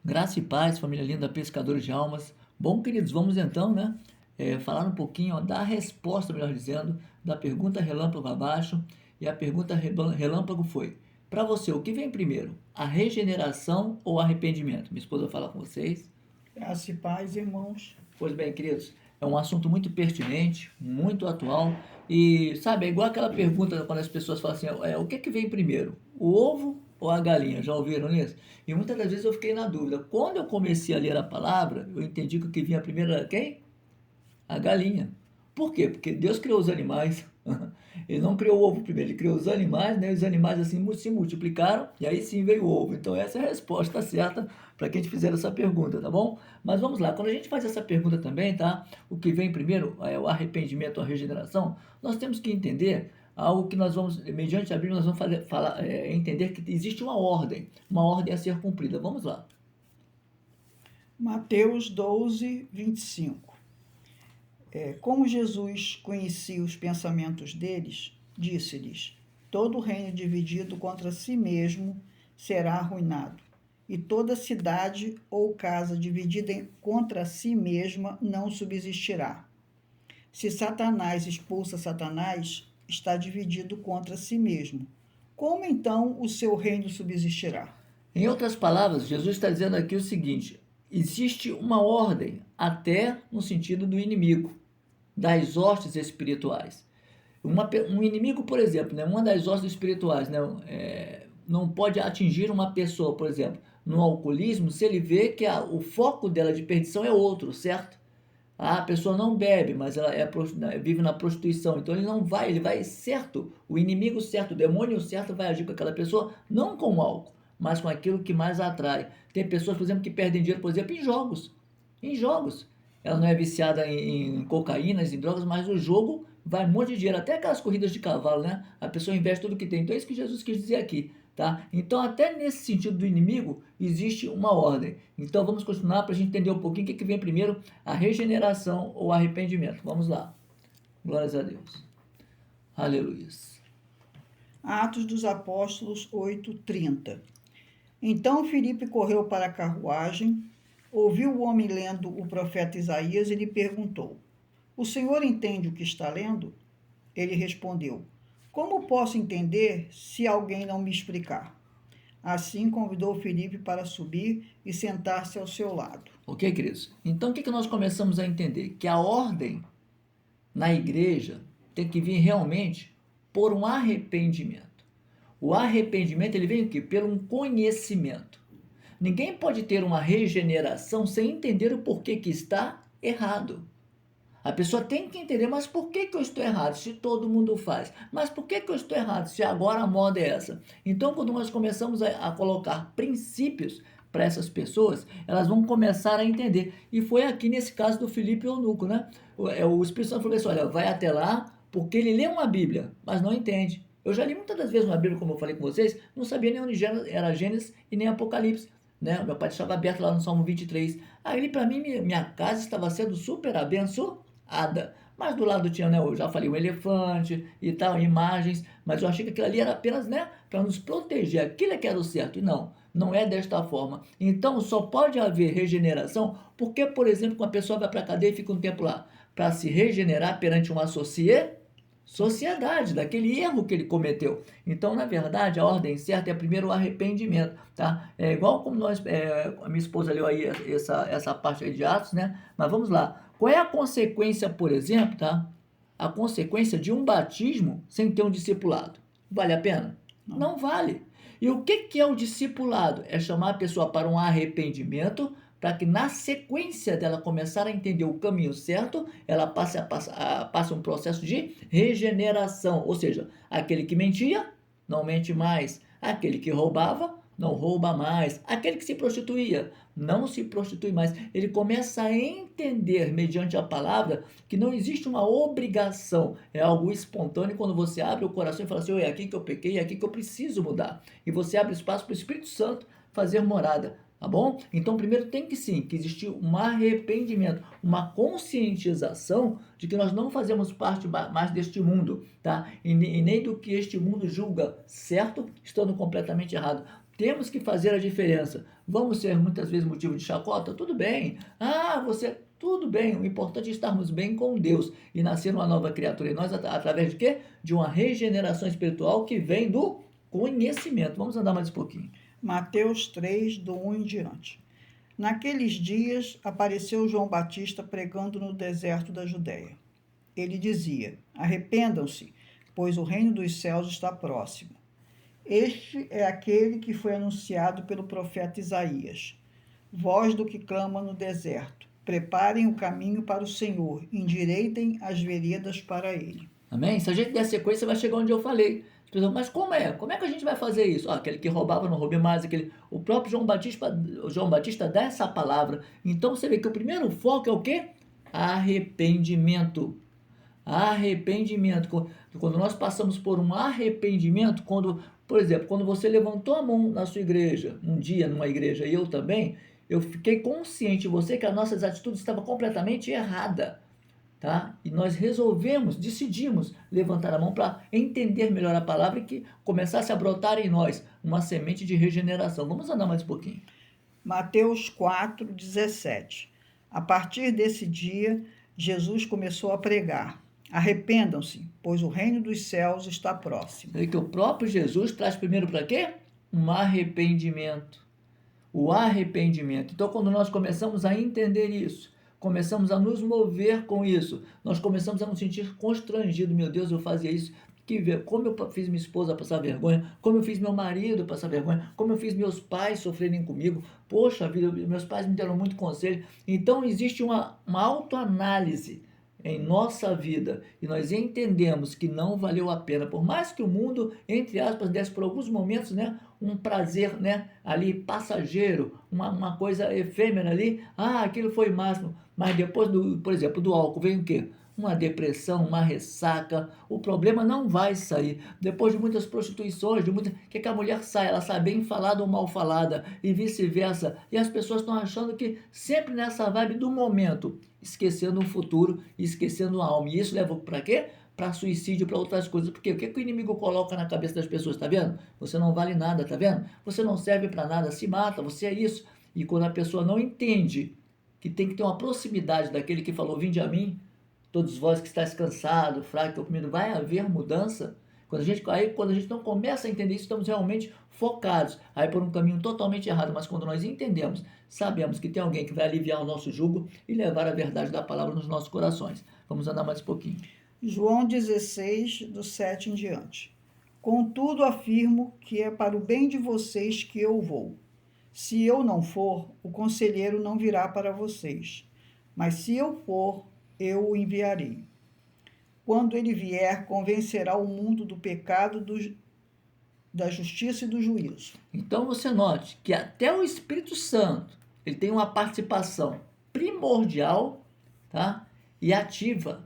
Graça e paz, família linda, pescadores de almas. Bom, queridos, vamos então, né, falar um pouquinho, ó, da resposta, melhor dizendo, da pergunta relâmpago abaixo. E a pergunta relâmpago foi: para você, o que vem primeiro, a regeneração ou o arrependimento? Minha esposa vai falar com vocês. Graça e paz, irmãos. Pois bem, queridos, é um assunto muito pertinente, muito atual. E, sabe, é igual aquela pergunta quando as pessoas falam assim: o que é que vem primeiro, o ovo ou a galinha? Já ouviram isso? E muitas das vezes eu fiquei na dúvida. Quando eu comecei a ler a palavra, eu entendi que o que vinha primeiro era quem? A galinha. Por quê? Porque Deus criou os animais. Ele não criou o ovo primeiro, ele criou os animais, né? Os animais assim se multiplicaram e aí sim veio o ovo. Então essa é a resposta certa para quem te fizer essa pergunta, tá bom? Mas vamos lá, quando a gente faz essa pergunta também, tá? O que vem primeiro é o arrependimento, a regeneração. Nós temos que entender algo que nós vamos, mediante a Bíblia, nós vamos entender que existe uma ordem a ser cumprida. Vamos lá. Mateus 12, 25. Como Jesus conhecia os pensamentos deles, disse-lhes: todo reino dividido contra si mesmo será arruinado, e toda cidade ou casa dividida contra si mesma não subsistirá. Se Satanás expulsa Satanás, está dividido contra si mesmo. Como então o seu reino subsistirá? Em outras palavras, Jesus está dizendo aqui o seguinte: existe uma ordem, até no sentido do inimigo, das hostes espirituais. Um inimigo, por exemplo, né, uma das hostes espirituais, né, não pode atingir uma pessoa, por exemplo, no alcoolismo, se ele vê que o foco dela de perdição é outro, certo? A pessoa não bebe, mas ela vive na prostituição, então ele não vai, ele vai certo, o inimigo certo, o demônio certo vai agir com aquela pessoa, não com o álcool, mas com aquilo que mais atrai. Tem pessoas, por exemplo, que perdem dinheiro, por exemplo, em jogos. Em jogos. Ela não é viciada em cocaínas, em drogas, mas o jogo vai um monte de dinheiro, até aquelas corridas de cavalo, né? A pessoa investe tudo que tem. Então é isso que Jesus quis dizer aqui, tá? Então até nesse sentido do inimigo existe uma ordem. Então vamos continuar para a gente entender um pouquinho o que vem primeiro, a regeneração ou arrependimento. Vamos lá. Glórias a Deus. Aleluia. Atos dos Apóstolos 8:30. Então Filipe correu para a carruagem, ouviu o homem lendo o profeta Isaías e lhe perguntou: o senhor entende o que está lendo? Ele respondeu: como posso entender se alguém não me explicar? Assim convidou Filipe para subir e sentar-se ao seu lado. Ok, queridos? Então o que nós começamos a entender? Que a ordem na igreja tem que vir realmente por um arrependimento. O arrependimento ele vem o quê? Pelo um conhecimento. Ninguém pode ter uma regeneração sem entender o porquê que está errado. A pessoa tem que entender, mas por que eu estou errado se todo mundo faz? Mas por que eu estou errado se agora a moda é essa? Então, quando nós começamos a colocar princípios para essas pessoas, elas vão começar a entender. E foi aqui nesse caso do Filipe Eunuco, né? O Espírito Santo falou assim: olha, vai até lá, porque ele lê uma Bíblia, mas não entende. Eu já li muitas das vezes uma Bíblia, como eu falei com vocês, não sabia nem onde era Gênesis e nem Apocalipse. Né? Meu pai estava aberto lá no Salmo 23. Aí, para mim, minha casa estava sendo super abençoada. Mas do lado tinha, né, eu já falei, um elefante e tal, imagens, mas eu achei que aquilo ali era apenas, né, para nos proteger, aquilo é que era o certo, e não, não é desta forma. Então só pode haver regeneração porque, por exemplo, uma pessoa vai para a cadeia e fica um tempo lá, para se regenerar perante uma sociedade, daquele erro que ele cometeu. Então, na verdade, a ordem certa é primeiro o arrependimento, tá? É igual como a minha esposa leu aí essa parte aí de Atos, né? Mas vamos lá. Qual é a consequência, por exemplo, tá? A consequência de um batismo sem ter um discipulado. Vale a pena? Não. Não vale. E o que é o discipulado? É chamar a pessoa para um arrependimento, para que na sequência dela começar a entender o caminho certo, ela passe um processo de regeneração. Ou seja, aquele que mentia, não mente mais. Aquele que roubava, não rouba mais. Aquele que se prostituía, não se prostitui mais. Ele começa a entender, mediante a palavra, que não existe uma obrigação. É algo espontâneo quando você abre o coração e fala assim: é aqui que eu pequei, é aqui que eu preciso mudar. E você abre espaço para o Espírito Santo fazer morada. Tá bom? Então, primeiro tem que sim, que existir um arrependimento, uma conscientização de que nós não fazemos parte mais deste mundo, tá? E nem do que este mundo julga certo, estando completamente errado. Temos que fazer a diferença. Vamos ser muitas vezes motivo de chacota? Tudo bem. Tudo bem. O importante é estarmos bem com Deus e nascer uma nova criatura em nós através de quê? De uma regeneração espiritual que vem do conhecimento. Vamos andar mais um pouquinho. Mateus 3, do 1 em diante. Naqueles dias apareceu João Batista pregando no deserto da Judéia. Ele dizia: arrependam-se, pois o reino dos céus está próximo. Este é aquele que foi anunciado pelo profeta Isaías. Voz do que clama no deserto: preparem o caminho para o Senhor, endireitem as veredas para ele. Amém? Se a gente der sequência, vai chegar onde eu falei. As pessoas, mas como é? Como é que a gente vai fazer isso? Aquele que roubava, não roube mais. O próprio João Batista dá essa palavra. Então você vê que o primeiro foco é o quê? Arrependimento. Arrependimento. Quando nós passamos por um arrependimento, por exemplo, quando você levantou a mão na sua igreja, um dia numa igreja, e eu também, eu fiquei consciente de você que as nossas atitudes estavam completamente erradas. Tá? E nós decidimos levantar a mão para entender melhor a palavra e que começasse a brotar em nós uma semente de regeneração. Vamos andar mais um pouquinho. Mateus 4, 17. A partir desse dia, Jesus começou a pregar: arrependam-se, pois o reino dos céus está próximo. E que o próprio Jesus traz primeiro para quê? Um arrependimento. O arrependimento. Então, quando nós começamos a entender isso, começamos a nos mover com isso, nós começamos a nos sentir constrangidos. Meu Deus, eu fazia isso. Como eu fiz minha esposa passar vergonha, como eu fiz meu marido passar vergonha, como eu fiz meus pais sofrerem comigo. Poxa vida, meus pais me deram muito conselho. Então, existe uma autoanálise em nossa vida e nós entendemos que não valeu a pena, por mais que o mundo, entre aspas, desse por alguns momentos, né, um prazer, né, ali passageiro, uma coisa efêmera ali, aquilo foi máximo, mas depois, por exemplo, do álcool vem o quê? Uma depressão, uma ressaca, o problema não vai sair. Depois de muitas prostituições, que a mulher sai, ela sai bem falada ou mal falada, e vice-versa. E as pessoas estão achando que sempre nessa vibe do momento, esquecendo o futuro, esquecendo a alma. E isso leva para quê? Para suicídio, para outras coisas. Porque o que o inimigo coloca na cabeça das pessoas, tá vendo? Você não vale nada, tá vendo? Você não serve para nada, se mata, você é isso. E quando a pessoa não entende que tem que ter uma proximidade daquele que falou: vinde a mim, todos vós que estáis cansados, fracos, oprimidos, vai haver mudança. Quando a gente não começa a entender isso, estamos realmente focados aí por um caminho totalmente errado. Mas quando nós entendemos, sabemos que tem alguém que vai aliviar o nosso jugo e levar a verdade da palavra nos nossos corações. Vamos andar mais um pouquinho. João 16, do 7 em diante. Contudo, afirmo que é para o bem de vocês que eu vou. Se eu não for, o conselheiro não virá para vocês. Mas se eu for, eu o enviarei. Quando ele vier, convencerá o mundo do pecado, da justiça e do juízo. Então você note que até o Espírito Santo, ele tem uma participação primordial, tá? E ativa.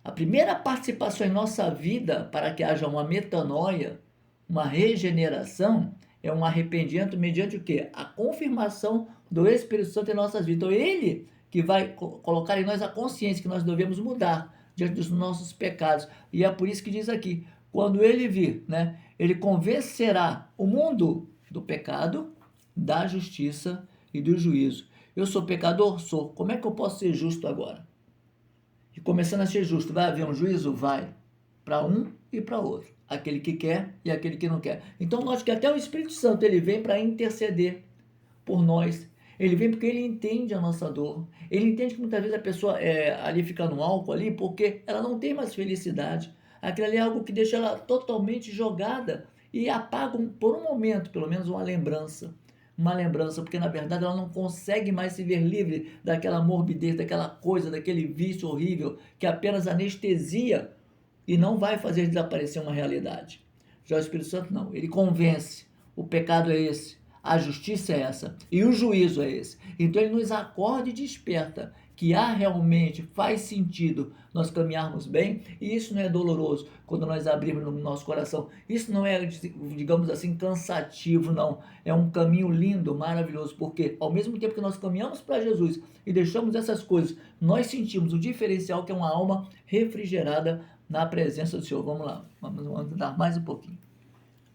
A primeira participação em nossa vida para que haja uma metanoia, uma regeneração, é um arrependimento mediante o quê? A confirmação do Espírito Santo em nossas vidas. Então ele que vai colocar em nós a consciência que nós devemos mudar diante dos nossos pecados. E é por isso que diz aqui, quando ele vir, né, ele convencerá o mundo do pecado, da justiça e do juízo. Eu sou pecador? Sou. Como é que eu posso ser justo agora? E começando a ser justo, vai haver um juízo? Vai. Para um e para outro. Aquele que quer e aquele que não quer. Então, note que até o Espírito Santo, ele vem para interceder por nós. Ele vem porque ele entende a nossa dor. Ele entende que muitas vezes a pessoa ali fica no álcool ali porque ela não tem mais felicidade. Aquilo ali é algo que deixa ela totalmente jogada e apaga por um momento, pelo menos, uma lembrança. Uma lembrança, porque na verdade ela não consegue mais se ver livre daquela morbidez, daquela coisa, daquele vício horrível que apenas anestesia e não vai fazer desaparecer uma realidade. Já o Espírito Santo não, ele convence. O pecado é esse. A justiça é essa e o juízo é esse. Então ele nos acorda e desperta que realmente faz sentido nós caminharmos bem, e isso não é doloroso quando nós abrimos no nosso coração. Isso não é, digamos assim, cansativo, não. É um caminho lindo, maravilhoso, porque ao mesmo tempo que nós caminhamos para Jesus e deixamos essas coisas, nós sentimos o diferencial que é uma alma refrigerada na presença do Senhor. Vamos lá, vamos andar mais um pouquinho.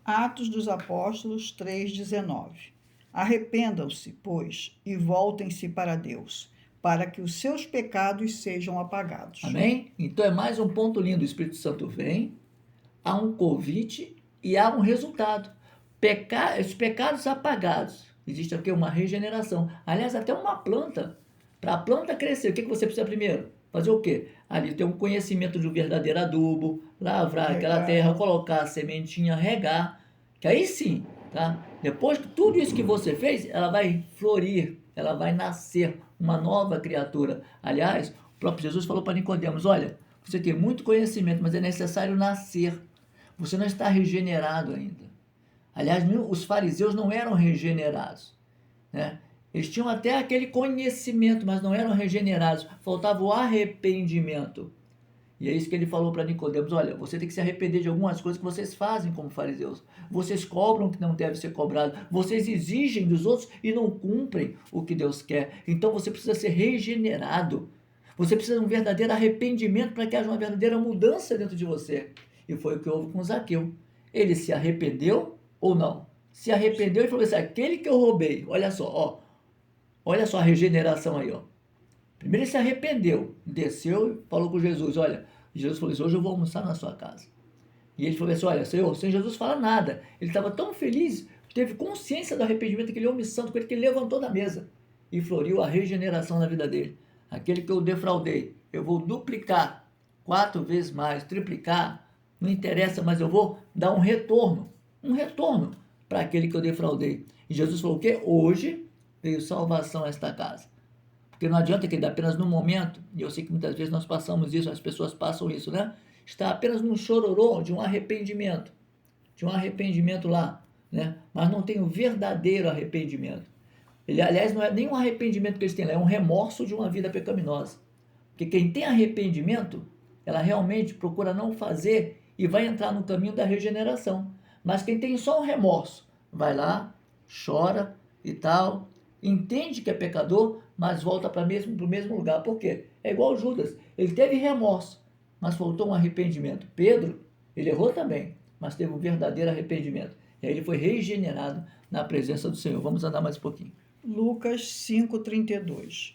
Atos dos Apóstolos 3,19. Arrependam-se, pois, e voltem-se para Deus, para que os seus pecados sejam apagados. Amém? Então é mais um ponto lindo. O Espírito Santo vem, há um convite e há um resultado. Os pecados apagados. Existe aqui uma regeneração. Aliás, até uma planta. Para a planta crescer, o que você precisa primeiro? Fazer o quê? Ali ter um conhecimento de um verdadeiro adubo, lavrar aquela terra, colocar a sementinha, regar, que aí sim, tá? Depois de tudo isso que você fez, ela vai florir, ela vai nascer uma nova criatura. Aliás, o próprio Jesus falou para Nicodemos, olha, você tem muito conhecimento, mas é necessário nascer. Você não está regenerado ainda. Aliás, os fariseus não eram regenerados, né? Eles tinham até aquele conhecimento, mas não eram regenerados. Faltava o arrependimento. E é isso que ele falou para Nicodemos. Olha, você tem que se arrepender de algumas coisas que vocês fazem como fariseus. Vocês cobram o que não deve ser cobrado. Vocês exigem dos outros e não cumprem o que Deus quer. Então você precisa ser regenerado. Você precisa de um verdadeiro arrependimento para que haja uma verdadeira mudança dentro de você. E foi o que houve com Zaqueu. Ele se arrependeu ou não? Se arrependeu e falou assim, aquele que eu roubei, olha só, ó. Olha só a regeneração aí, ó. Primeiro ele se arrependeu, desceu e falou com Jesus, olha, Jesus falou assim, hoje eu vou almoçar na sua casa. E ele falou assim, olha, Senhor, sem Jesus fala nada. Ele estava tão feliz, teve consciência do arrependimento, aquele homem santo, com ele que ele levantou da mesa e floriu a regeneração na vida dele. Aquele que eu defraudei, eu vou duplicar 4 vezes mais, triplicar, não interessa, mas eu vou dar um retorno para aquele que eu defraudei. E Jesus falou o quê? Hoje veio salvação a esta casa. Porque não adianta que ele apenas no momento, e eu sei que muitas vezes nós passamos isso, as pessoas passam isso, né? Está apenas num chororô de um arrependimento lá, né? Mas não tem o verdadeiro arrependimento. Ele, aliás, não é nem um arrependimento que eles têm, é um remorso de uma vida pecaminosa. Porque quem tem arrependimento, ela realmente procura não fazer e vai entrar no caminho da regeneração. Mas quem tem só um remorso, vai lá, chora e tal, entende que é pecador, mas volta para o mesmo lugar. Por quê? É igual Judas. Ele teve remorso, mas faltou um arrependimento. Pedro, ele errou também, mas teve um verdadeiro arrependimento. E aí ele foi regenerado na presença do Senhor. Vamos andar mais um pouquinho. Lucas 5,32.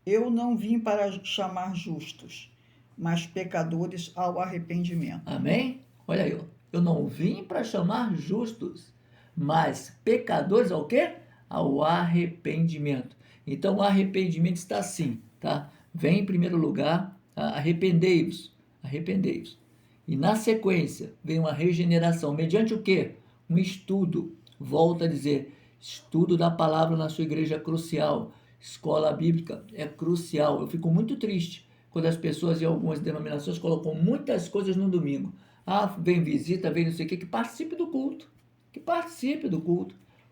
Eu não vim para chamar justos, mas pecadores ao arrependimento. Amém? Olha aí, ó. Eu não vim para chamar justos, mas pecadores ao quê? Ao arrependimento. Então o arrependimento está assim, tá? Vem em primeiro lugar, tá? Arrependei-vos. E na sequência vem uma regeneração, mediante o quê? Um estudo. Volto a dizer, estudo da palavra na sua igreja é crucial. Escola bíblica é crucial. Eu fico muito triste quando as pessoas em algumas denominações colocam muitas coisas no domingo. Ah, vem visita, vem não sei o quê, que participe do culto.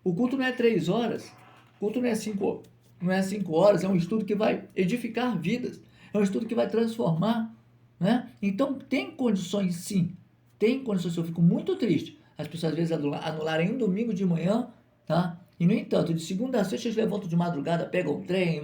O culto não é 3 horas, o culto não é 5 horas, é um estudo que vai edificar vidas, é um estudo que vai transformar, né? Então tem condições sim, eu fico muito triste, as pessoas às vezes anularem um domingo de manhã, tá? E no entanto, de segunda a sexta eles levantam de madrugada, pegam um trem,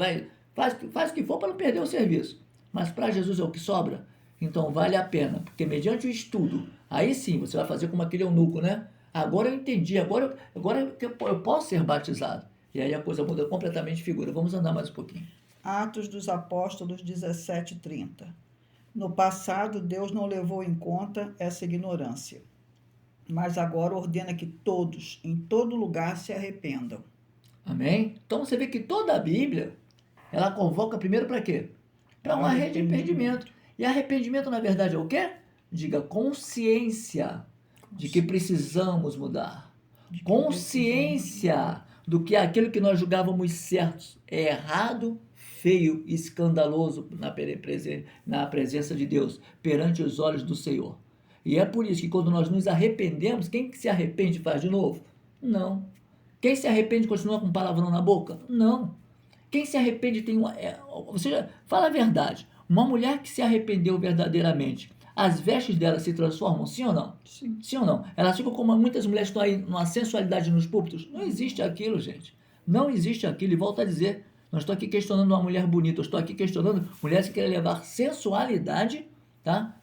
faz o que for para não perder o serviço, mas para Jesus é o que sobra. Então vale a pena, porque mediante o estudo, aí sim você vai fazer como aquele eunuco, né? Agora eu entendi, agora eu posso ser batizado. E aí a coisa muda completamente de figura. Vamos andar mais um pouquinho. Atos dos Apóstolos 17:30. No passado, Deus não levou em conta essa ignorância, mas agora ordena que todos, em todo lugar, se arrependam. Amém? Então você vê que toda a Bíblia, ela convoca primeiro para quê? Para um arrependimento. E arrependimento, na verdade, é o quê? Diga consciência de que precisamos mudar. Consciência do que aquilo que nós julgávamos certos é errado, feio e escandaloso na presença de Deus, perante os olhos do Senhor. E é por isso que quando nós nos arrependemos, quem que se arrepende faz de novo? Não. Quem se arrepende continua com palavrão na boca? Não. Quem se arrepende tem uma... fala a verdade. Uma mulher que se arrependeu verdadeiramente, as vestes dela se transformam, sim ou não? Sim. Sim ou não? Elas ficam como muitas mulheres estão aí numa sensualidade nos púlpitos. Não existe aquilo, gente. Não existe aquilo. E volto a dizer, não estou aqui questionando uma mulher bonita, eu estou aqui questionando mulheres que querem levar sensualidade, tá?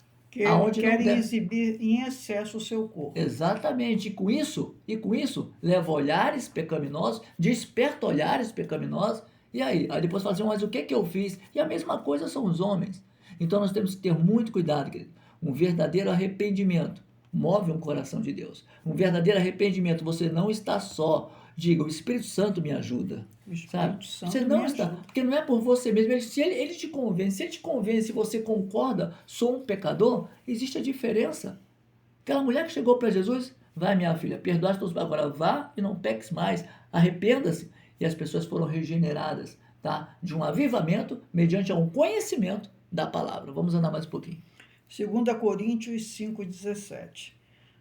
aonde não Querem deve. exibir em excesso o seu corpo. Exatamente, e com isso, leva olhares pecaminosos, desperta olhares pecaminosos, e aí depois fala assim, mas o que que eu fiz? E a mesma coisa são os homens. Então nós temos que ter muito cuidado, querido. Um verdadeiro arrependimento move um coração de Deus. Um verdadeiro arrependimento, você não está só. Diga, o Espírito Santo me ajuda. O Sabe? Espírito Você Santo não me está, ajuda. porque não é por você mesmo. Se ele te convence, se ele te convence, se você concorda, sou um pecador, existe a diferença. Aquela mulher que chegou para Jesus, vai minha filha, perdoaste teus pecados, agora vá e não peques mais, arrependa-se. E as pessoas foram regeneradas, tá? De um avivamento mediante um conhecimento da palavra. Vamos andar mais um pouquinho. 2 Coríntios 5,17.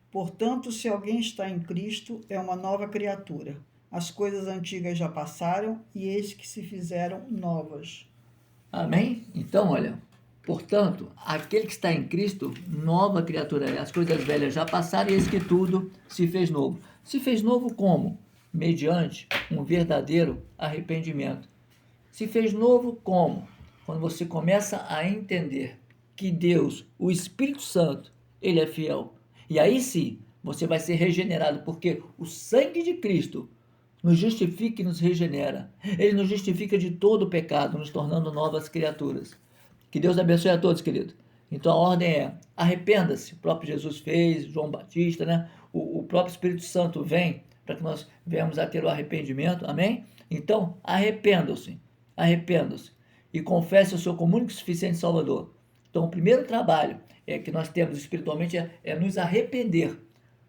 Portanto, se alguém está em Cristo, é uma nova criatura. As coisas antigas já passaram e eis que se fizeram novas. Amém? Então, olha, portanto, aquele que está em Cristo, nova criatura é. As coisas velhas já passaram e eis que tudo se fez novo. Se fez novo como? Mediante um verdadeiro arrependimento. Se fez novo como? Quando você começa a entender que Deus, o Espírito Santo, ele é fiel. E aí sim, você vai ser regenerado, porque o sangue de Cristo nos justifica e nos regenera. Ele nos justifica de todo o pecado, nos tornando novas criaturas. Que Deus abençoe a todos, querido. Então a ordem é, arrependa-se. O próprio Jesus fez, João Batista, né? O próprio Espírito Santo vem para que nós venhamos a ter o arrependimento, amém? Então, arrependam-se e confesse o seu comum e suficiente Salvador. Então, o primeiro trabalho que nós temos espiritualmente é nos arrepender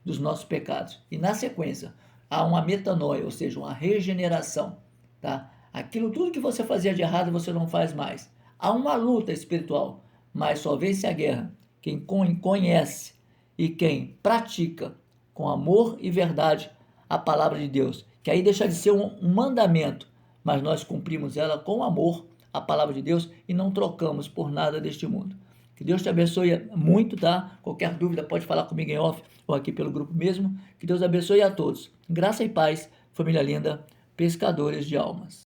dos nossos pecados. E na sequência, há uma metanoia, ou seja, uma regeneração, tá? Aquilo tudo que você fazia de errado, você não faz mais. Há uma luta espiritual, mas só vence a guerra quem conhece e quem pratica com amor e verdade a palavra de Deus, que aí deixa de ser um mandamento, mas nós cumprimos ela com amor, a palavra de Deus, e não trocamos por nada deste mundo. Que Deus te abençoe muito, tá? Qualquer dúvida pode falar comigo em off ou aqui pelo grupo mesmo. Que Deus abençoe a todos. Graça e paz, família linda, pescadores de almas.